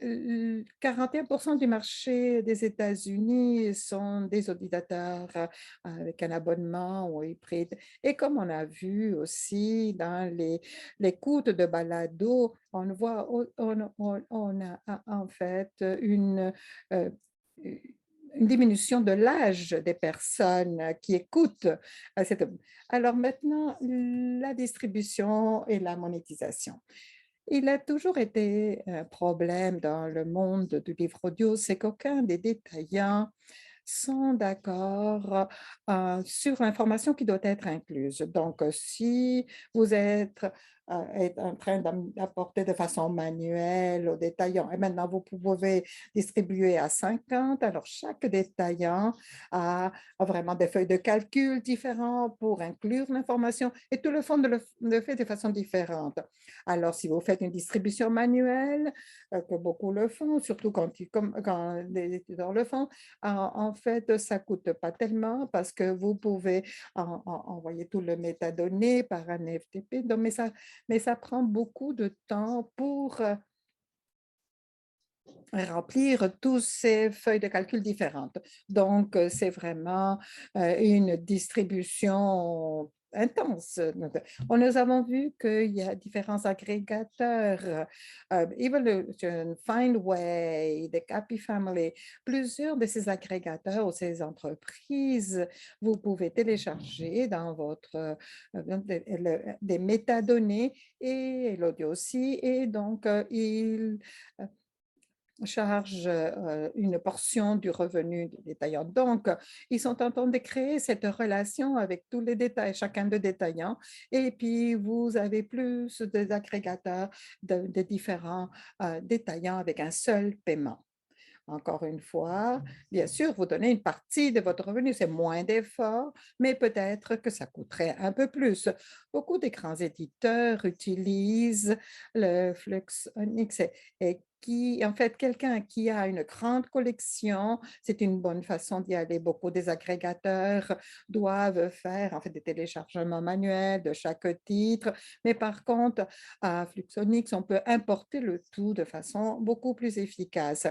41% du marché des États-Unis sont des auditeurs avec un abonnement ou hybride. Et comme on a vu aussi dans l'écoute de balado, on voit, on a en fait euh, une diminution de l'âge des personnes qui écoutent. Alors maintenant, la distribution et la monétisation. Il a toujours été un problème dans le monde du livre audio, c'est qu'aucun des détaillants sont d'accord sur l'information qui doit être incluse. Donc, si vous êtes en train d'apporter de façon manuelle aux détaillants, et maintenant vous pouvez distribuer à 50, alors chaque détaillant a vraiment des feuilles de calcul différentes pour inclure l'information et tout le fond le fait de façon différente. Alors, si vous faites une distribution manuelle, que beaucoup le font, surtout quand les étudiants le font, en fait, ça ne coûte pas tellement parce que vous pouvez envoyer tout le métadonnées par un FTP. Donc, mais ça prend beaucoup de temps pour remplir tous ces feuilles de calcul différentes. Donc, c'est vraiment une distribution intense. Donc, nous avons vu qu'il y a différents agrégateurs, Evolution, Findway, The Happy Family, plusieurs de ces agrégateurs ou ces entreprises, vous pouvez télécharger dans des métadonnées et l'audio aussi. Et donc, ils charge une portion du revenu du détaillant. Donc, ils sont en train de créer cette relation avec tous les détails, chacun de détaillants, et puis vous avez plus d'agrégateurs de différents détaillants avec un seul paiement. Encore une fois, bien sûr, vous donnez une partie de votre revenu, c'est moins d'efforts, mais peut-être que ça coûterait un peu plus. Beaucoup des grands éditeurs utilisent le Fluxonix et qui, en fait, quelqu'un qui a une grande collection, c'est une bonne façon d'y aller. Beaucoup des agrégateurs doivent faire en fait des téléchargements manuels de chaque titre, mais par contre, à Fluxonix, on peut importer le tout de façon beaucoup plus efficace.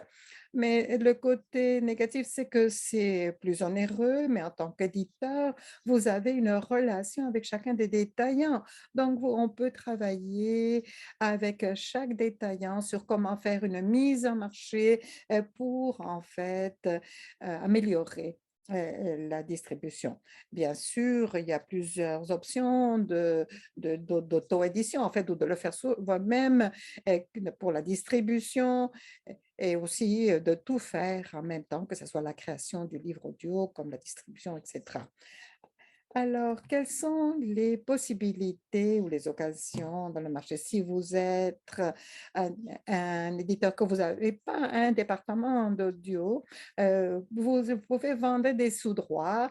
Mais le côté négatif, c'est que c'est plus onéreux, mais en tant qu'éditeur, vous avez une relation avec chacun des détaillants. Donc, on peut travailler avec chaque détaillant sur comment faire une mise en marché pour, en fait, améliorer la distribution. Bien sûr, il y a plusieurs options d'auto-édition, en fait, ou de le faire vous-même pour la distribution et aussi de tout faire en même temps, que ce soit la création du livre audio, comme la distribution, etc. Alors, quelles sont les possibilités ou les occasions dans le marché? Si vous êtes un, un éditeur, que vous n'avez pas un département d'audio, vous pouvez vendre des sous-droits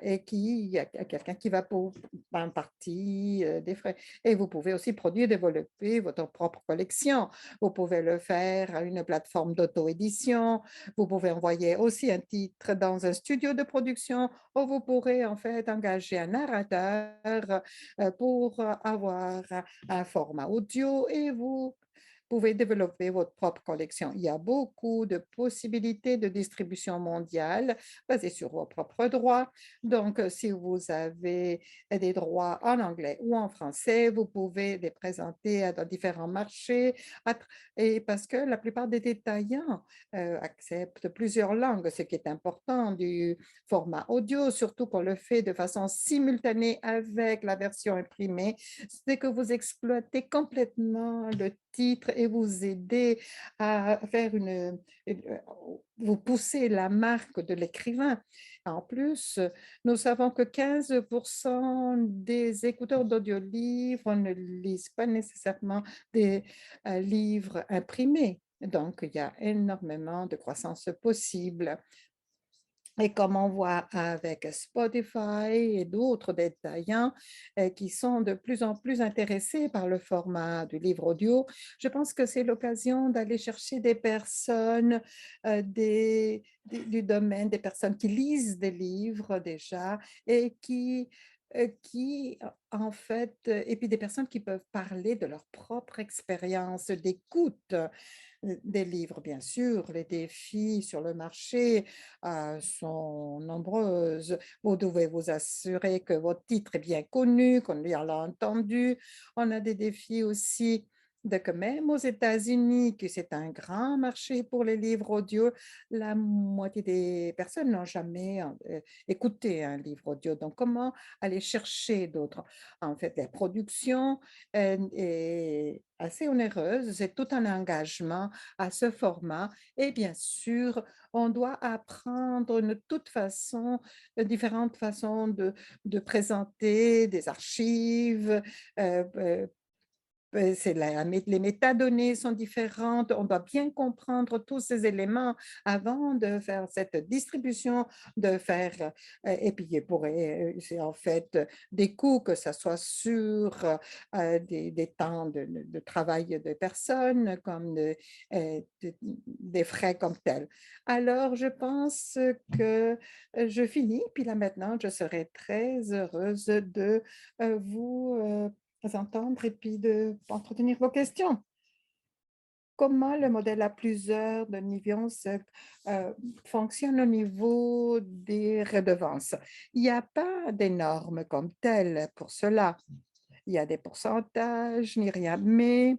et il y a quelqu'un qui va pour en partie des frais. Et vous pouvez aussi produire, développer votre propre collection. Vous pouvez le faire à une plateforme d'auto-édition. Vous pouvez envoyer aussi un titre dans un studio de production où vous pourrez en fait engager un narrateur pour avoir un format audio et vous pouvez développer votre propre collection. Il y a beaucoup de possibilités de distribution mondiale basées sur vos propres droits. Donc, si vous avez des droits en anglais ou en français, vous pouvez les présenter dans différents marchés. Et parce que la plupart des détaillants acceptent plusieurs langues, ce qui est important du format audio, surtout qu'on le fait de façon simultanée avec la version imprimée, c'est que vous exploitez complètement le titre et vous aidez à faire vous poussez la marque de l'écrivain. En plus, nous savons que 15% des écouteurs d'audiolivres ne lisent pas nécessairement des livres imprimés. Donc, il y a énormément de croissance possible. Et comme on voit avec Spotify et d'autres détaillants qui sont de plus en plus intéressés par le format du livre audio, je pense que c'est l'occasion d'aller chercher des personnes du domaine, des personnes qui lisent des livres déjà et en fait, et puis des personnes qui peuvent parler de leur propre expérience d'écoute des livres, bien sûr. Les défis sur le marché sont nombreuses. Vous devez vous assurer que votre titre est bien connu, qu'on l'a entendu. On a des défis aussi de que même aux États-Unis, que c'est un grand marché pour les livres audio, la moitié des personnes n'ont jamais écouté un livre audio. Donc, comment aller chercher d'autres? En fait, la production est assez onéreuse, c'est tout un engagement à ce format. Et bien sûr, on doit apprendre de toute façon, différentes façons de présenter des archives, euh, euh, les métadonnées sont différentes. On doit bien comprendre tous ces éléments avant de faire cette distribution, de faire, et puis c'est en fait des coûts, que ce soit sur des temps de travail de personnes, comme des frais comme tels. Alors, je pense que je finis, puis là maintenant, je serai très heureuse de vous entendre et puis d'entretenir vos questions. Comment le modèle à plusieurs de Nivion fonctionne au niveau des redevances? Il n'y a pas des normes comme telles pour cela. Il y a des pourcentages, ni rien, mais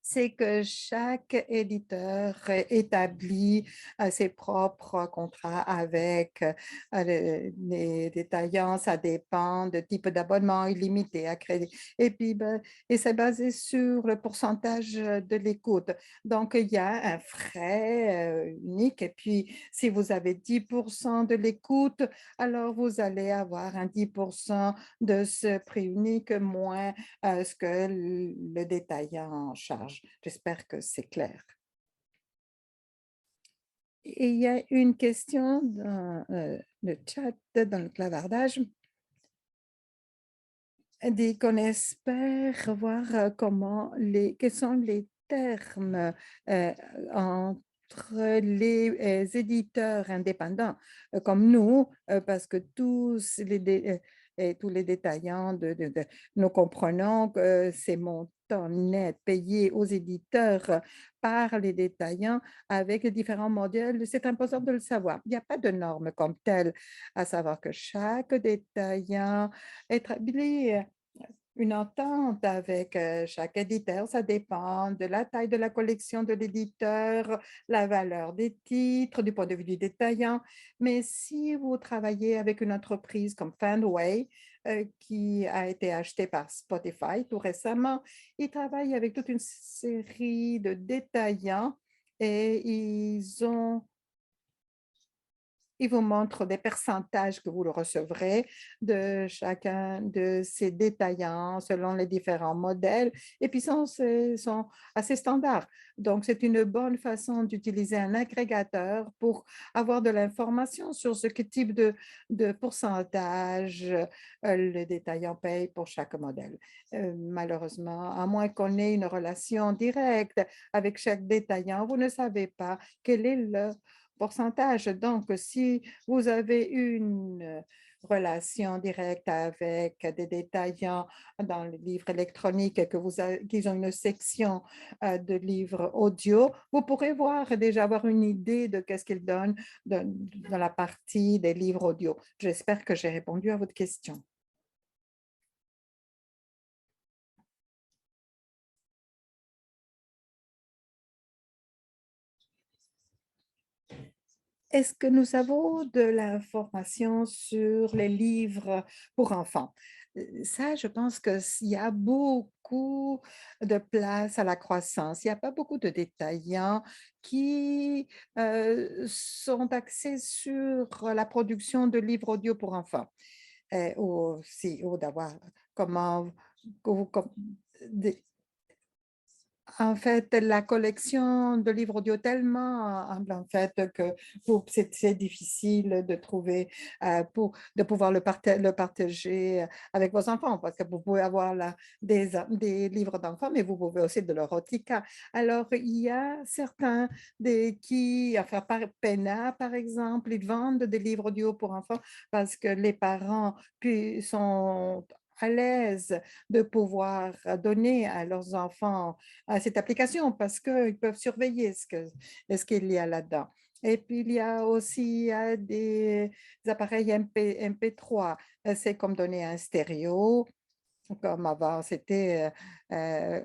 c'est que chaque éditeur établit ses propres contrats avec les détaillants. Ça dépend de type d'abonnement illimité à crédit. Et puis, et c'est basé sur le pourcentage de l'écoute. Donc, il y a un frais unique. Et puis, si vous avez 10% de l'écoute, alors vous allez avoir un 10% de ce prix unique moins ce que le détaillant en charge. J'espère que c'est clair. Et il y a une question dans le chat, dans le clavardage, dit qu'on espère voir quels sont les termes euh, entre les éditeurs indépendants comme nous, parce que tous les détaillants, nous comprenons que ces montants nets payés aux éditeurs par les détaillants avec les différents modèles, c'est important de le savoir. Il n'y a pas de normes comme telles, à savoir que chaque détaillant établit une entente avec chaque éditeur. Ça dépend de la taille de la collection de l'éditeur, la valeur des titres du point de vue du détaillant. Mais si vous travaillez avec une entreprise comme Fanway, qui a été achetée par Spotify tout récemment, ils travaillent avec toute une série de détaillants et il vous montre des pourcentages que vous le recevrez de chacun de ces détaillants selon les différents modèles. Et puis, sont assez standards. Donc, c'est une bonne façon d'utiliser un agrégateur pour avoir de l'information sur ce type de pourcentage le détaillant paye pour chaque modèle. Malheureusement, à moins qu'on ait une relation directe avec chaque détaillant, vous ne savez pas quel est le pourcentage. Donc, si vous avez relation directe avec des détaillants dans les livres électroniques, qu'ils ont une section de livres audio, vous pourrez voir déjà avoir une idée de qu'est-ce qu'ils donnent dans la partie des livres audio. J'espère que j'ai répondu à votre question. Est-ce que nous avons de l'information sur les livres pour enfants? Ça, je pense qu'il y a beaucoup de place à la croissance. Il n'y a pas beaucoup de détaillants qui sont axés sur la production de livres audio pour enfants. Ou d'avoir comment, com- en fait, la collection de livres audio tellement ample, en fait, que c'est difficile de trouver, de pouvoir le partager avec vos enfants, parce que vous pouvez avoir des livres d'enfants, mais vous pouvez aussi de l'erotica. Alors, il y a certains enfin, par Pena, par exemple, ils vendent des livres audio pour enfants parce que les parents sont à l'aise de pouvoir donner à leurs enfants à cette application parce qu'ils peuvent surveiller ce qu'il y a là-dedans. Et puis, il y a aussi des appareils MP3. C'est comme donner un stéréo. Comme avant, c'était un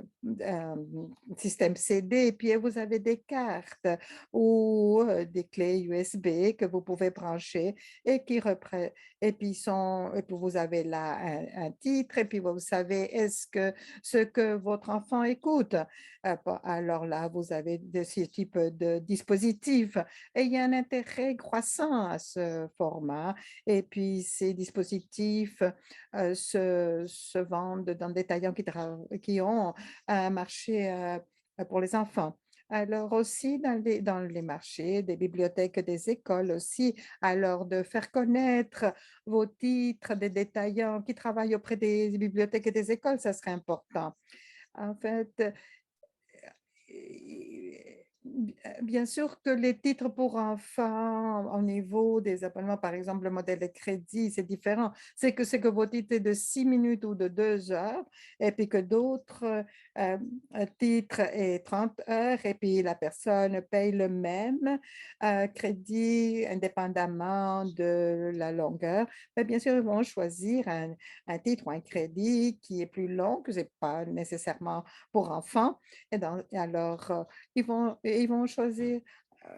système CD, et puis vous avez des cartes ou des clés USB que vous pouvez brancher et et puis, et puis vous avez là un titre, et puis vous savez est-ce que ce que votre enfant écoute. Alors là, vous avez de ce type de dispositif et il y a un intérêt croissant à ce format. Et puis, ces dispositifs se vendent dans des détaillants qui ont un marché pour les enfants. Alors aussi dans les marchés, des bibliothèques, des écoles aussi, alors de faire connaître vos titres des détaillants qui travaillent auprès des bibliothèques et des écoles, ça serait important. En fait, bien sûr que les titres pour enfants au niveau des abonnements, par exemple, le modèle de crédit, c'est différent. C'est que vos titres est de 6 minutes ou de 2 heures, et puis que d'autres euh, titres est 30 heures, et puis la personne paye le même crédit indépendamment de la longueur. Mais bien sûr, ils vont choisir un titre ou un crédit qui est plus long, que ce n'est pas nécessairement pour enfants. Alors, ils vont choisir, euh,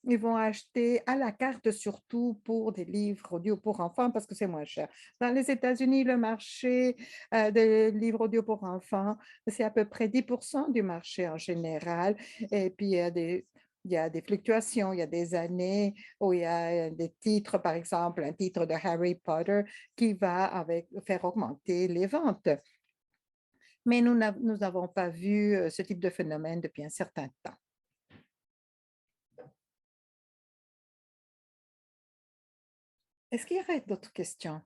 ils vont acheter à la carte surtout pour des livres audio pour enfants parce que c'est moins cher. Dans les États-Unis, le marché des livres audio pour enfants, c'est à peu près 10% du marché en général. Et puis, il y a des fluctuations, il y a des années où il y a des titres, par exemple, un titre de Harry Potter qui va faire augmenter les ventes. Mais nous n'avons pas vu ce type de phénomène depuis un certain temps. Est-ce qu'il y aurait d'autres questions?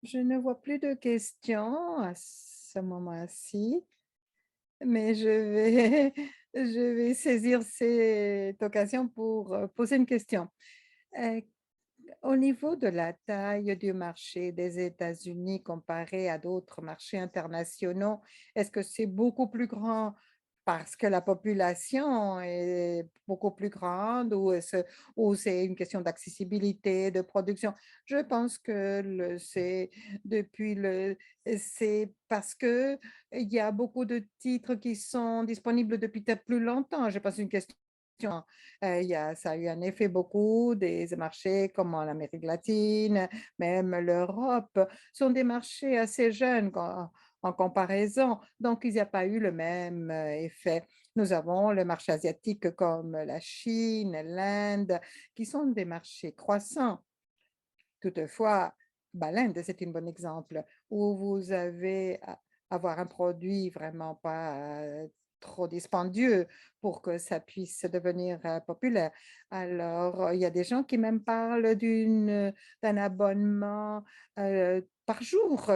Je ne vois plus de questions à ce moment-ci, mais je vais saisir cette occasion pour poser une question. Euh, Au niveau de la taille du marché des États-Unis comparé à d'autres marchés internationaux, est-ce que c'est beaucoup plus grand parce que la population est beaucoup plus grande ou c'est une question d'accessibilité, de production? Je pense que c'est parce que il y a beaucoup de titres qui sont disponibles depuis peut-être plus longtemps. Je pense que c'est une question. Ça a eu un effet beaucoup des marchés comme en Amérique latine, même l'Europe, sont des marchés assez jeunes en comparaison. Donc, il n'y a pas eu le même effet. Nous avons le marché asiatique comme la Chine, l'Inde, qui sont des marchés croissants. Toutefois, l'Inde, c'est un bon exemple où vous avez avoir un produit vraiment pas trop dispendieux pour que ça puisse devenir populaire. Alors, il y a des gens qui même parlent d'un abonnement par jour.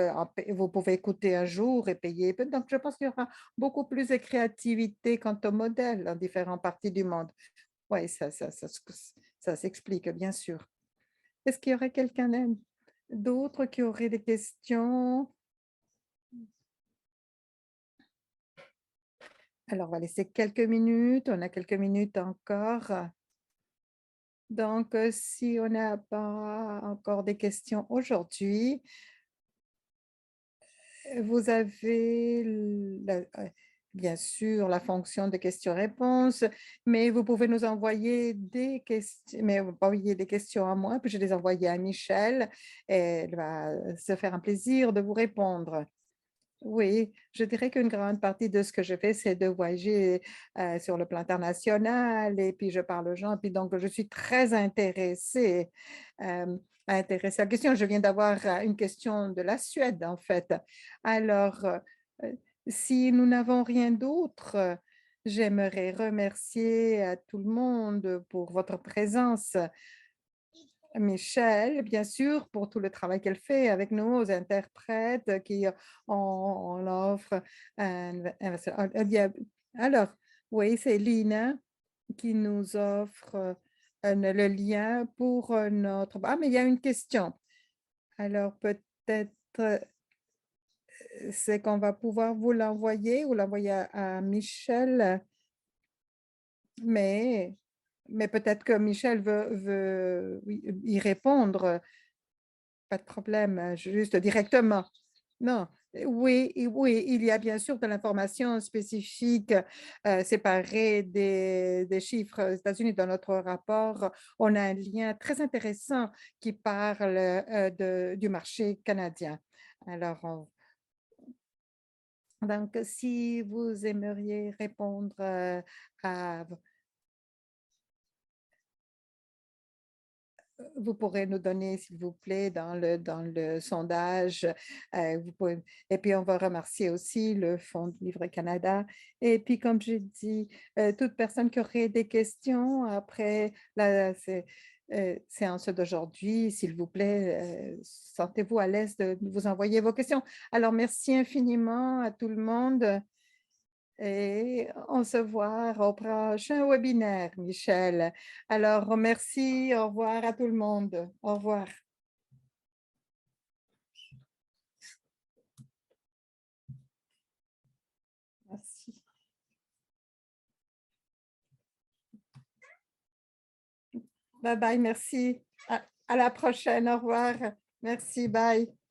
Vous pouvez écouter un jour et payer. Donc, je pense qu'il y aura beaucoup plus de créativité quant au modèle dans différentes parties du monde. Oui, ça s'explique, bien sûr. Est-ce qu'il y aurait quelqu'un d'autre qui aurait des questions? Alors, on va laisser quelques minutes. On a quelques minutes encore. Donc, si on n'a pas encore des questions aujourd'hui, vous avez bien sûr la fonction de questions-réponses, mais vous pouvez nous envoyer des questions, mais vous pouvez envoyer des questions à moi, puis je les envoyer à Michel et elle va se faire un plaisir de vous répondre. Oui, je dirais qu'une grande partie de ce que je fais, c'est de voyager sur le plan international et puis je parle aux gens. Puis donc, je suis très intéressée à la question. Je viens d'avoir une question de la Suède, en fait. Alors, euh, si nous n'avons rien d'autre, j'aimerais remercier à tout le monde pour votre présence. Michel, bien sûr, pour tout le travail qu'elle fait avec nous, aux interprètes qui on offre. Alors, oui, c'est Lina qui nous offre le lien pour notre... Ah, mais il y a une question. Alors, peut-être, c'est qu'on va pouvoir vous l'envoyer ou l'envoyer à Michel, mais, mais peut-être que Michel veut y répondre. Pas de problème, juste directement. Non, oui, oui, il y a bien sûr de l'information spécifique séparée des chiffres aux États-Unis. Dans notre rapport, on a un lien très intéressant qui parle du marché canadien. Alors, donc, si vous aimeriez répondre à vous pourrez nous donner, s'il vous plaît, dans le sondage. Et puis, on va remercier aussi le Fonds du Livre Canada. Et puis, comme j'ai dit, toute personne qui aurait des questions après la séance d'aujourd'hui, s'il vous plaît, sentez-vous à l'aise de vous envoyer vos questions. Alors, merci infiniment à tout le monde. Et on se voit au prochain webinaire, Michel. Alors, merci, au revoir à tout le monde. Au revoir. Merci. Bye bye, merci. À la prochaine, au revoir. Merci, bye.